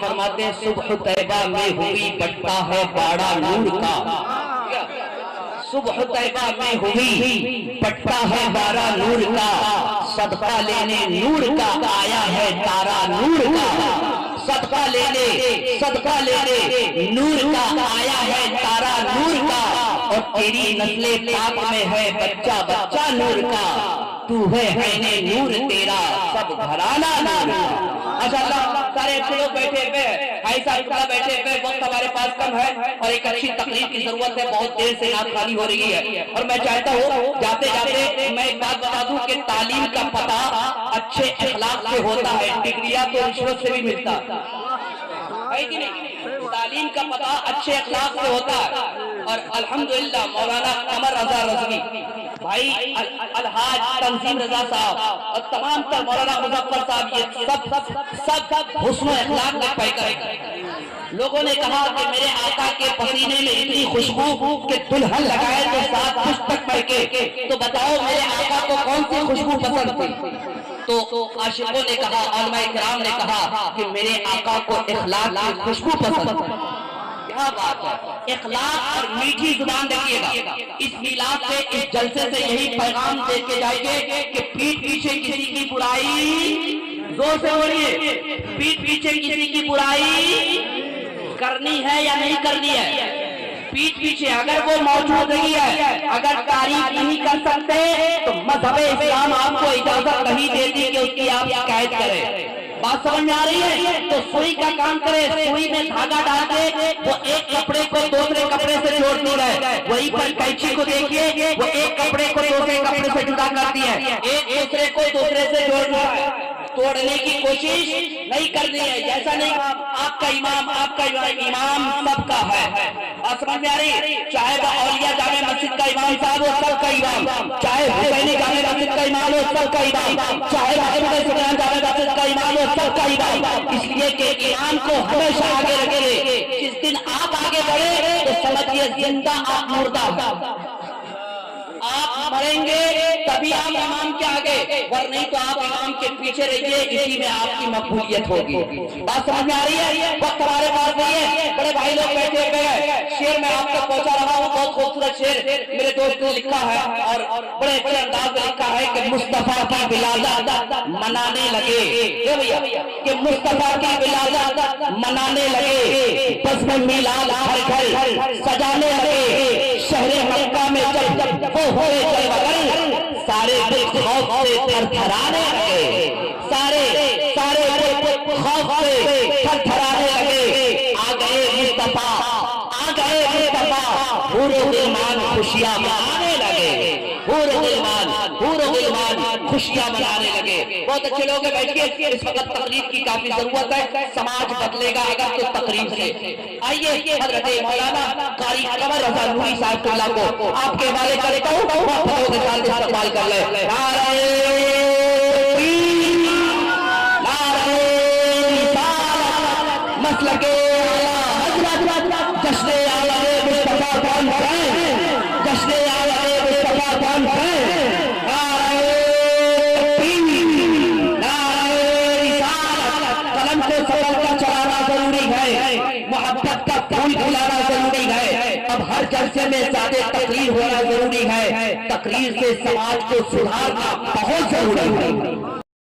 فرماتے ہیں صبح طیبہ میں ہوئی بٹتا ہے باڑا نور کا، صبح طیبہ میں ہوئی بٹتا ہے باڑا نور کا، صدقہ لینے نور کا آیا ہے تارا نور کا، صدقہ لینے نور کا آیا ہے تارا نور کا، اور تیری نسل پاک میں ہے بچہ بچہ نور کا، تو ہے عین نور تیرا سب گھرانہ نور کا۔ ماشاء اللہ سارے اچھے لوگ بیٹھے ہوئے بھائی صاحب بیٹھے ہوئے، وقت ہمارے پاس کم ہے اور ایک اچھی تقریر کی ضرورت ہے، بہت دیر سے نعت خوانی ہو رہی ہے، اور میں چاہتا ہوں جاتے جاتے میں ایک بات بتا دوں کہ تعلیم کا پتہ اچھے اخلاق سے ہوتا ہے، ڈگریاں تو رشوت سے بھی ملتا ہے کہ نہیں؟ تعلیم کا پتہ اچھے اخلاق سے ہوتا ہے، اور الحمدللہ مولانا قمر رضا رضوی بھائی، الحاج تنظیم رضا صاحب اور تمام تر مولانا مظفر صاحب، یہ سب حسن و اخلاق میں پائے گئے۔ لوگوں نے کہا کہ میرے آقا کے پسینے میں اتنی خوشبو کہ دلہن لگائے تو ساتھ خشک تک مہکے، تو بتاؤ میرے آقا کو کون سی خوشبو پسند تھی؟ تو عاشقوں نے کہا، علماء کرام نے کہا کہ میرے آقا کو اخلاق کی خوشبو پسند ہے۔ کیا بات ہے، اخلاق اور میٹھی زبان دیکھیے گا، اس میلاد سے اس جلسے سے یہی پیغام دے کے جائیں گے کہ پیٹھ پیچھے کسی کی برائی، زور سے بولیے، پیٹھ پیچھے کسی کی برائی کرنی ہے یا نہیں کرنی ہے؟ پیٹھ پیچھے اگر وہ موجود نہیں ہے، اگر تعریف نہیں کر سکتے تو مذہب اسلام آپ کو اجازت نہیں دیتی کہ اس کی آپ شکایت کریں۔ بات سمجھ میں آ رہی ہے؟ تو سوئی کا کام کرے، سوئی میں دھاگا ڈال کے وہ ایک کپڑے کو دوسرے کپڑے سے جوڑتی ہے، وہی پر کینچی کو دیکھیے، وہ ایک کپڑے کو دوسرے کپڑے سے جدا کرتی ہے، ایک دوسرے کو دوسرے سے جوڑنا ہے، توڑنے کی کوشش نہیں کرنی ہے۔ جیسا نہیں، آپ کا امام سب کا ہے، بات سمجھ میں آ رہی؟ چاہے وہ اولیاء جامع مسجد کا امام صاحب ہو، سب کا امام، چاہے حسینی جامع مسجد کا امام ہو، سب کا امام، چاہے محمد سفیان جامع مسجد کا امام ہو، سب کا امام، اس لیے کہ امام کو ہمیشہ آگے رکھے۔ جس دن آپ آگے بڑھے تو سمجھیے زندہ آپ مردہ، آپ مریں گے تبھی آپ امام کے آگے، ور نہیں تو آپ امام کے پیچھے رہیے، اسی میں آپ کی مقبولیت ہوگی۔ بات سمجھ میں آ رہی ہے؟ وقت ہمارے پاس نہیں ہے، بڑے بھائی لوگ بیٹھے ہوئے ہیں، شعر میں آپ تک پہنچا رہا ہوں، بہت خوبصورت شعر میرے دوست نے لکھا ہے اور بڑے اچھے انداز میں لکھا ہے کہ مصطفیٰ کی ولادت منانے لگے، کہ مصطفیٰ کی ولادت منانے لگے، بس میں میلاد ہر گھر سجانے لگے، شہر مکہ میں جب وہ ہوئے جلوگر، سارے دل خوف سے تھر تھرانے لگے، سارے دل خوف سے تھر تھرانے لگے، آ گئے مصطفیٰ، حور و غلمان خوشیاں منانے لگے، حور و غلمان خوشیاں منانے لگے۔ بہت اچھے لوگ ہیں، بیٹھیے، اس وقت تقریر کی کافی ضرورت ہے، سماج بدلے گا اگر تو تقریر سے۔ آئیے حضرت مولانا قاری قمر رضا نوری صاحب اللہ کو آپ کے حوالے کرتا ہوں، آپ کے ساتھ استقبال کر لیں۔ مسلک جشن آلہ مصطفیٰ کانفرنس، جشن آلہ مصطفیٰ کانفرنس، قلم کو سفر کا چلانا ضروری ہے، محبت کا پھول کھلانا ضروری ہے، اب ہر جلسے میں زیادہ تقریر ہونا ضروری ہے، تقریر سے سماج کو سدھارنا بہت ضروری ہے۔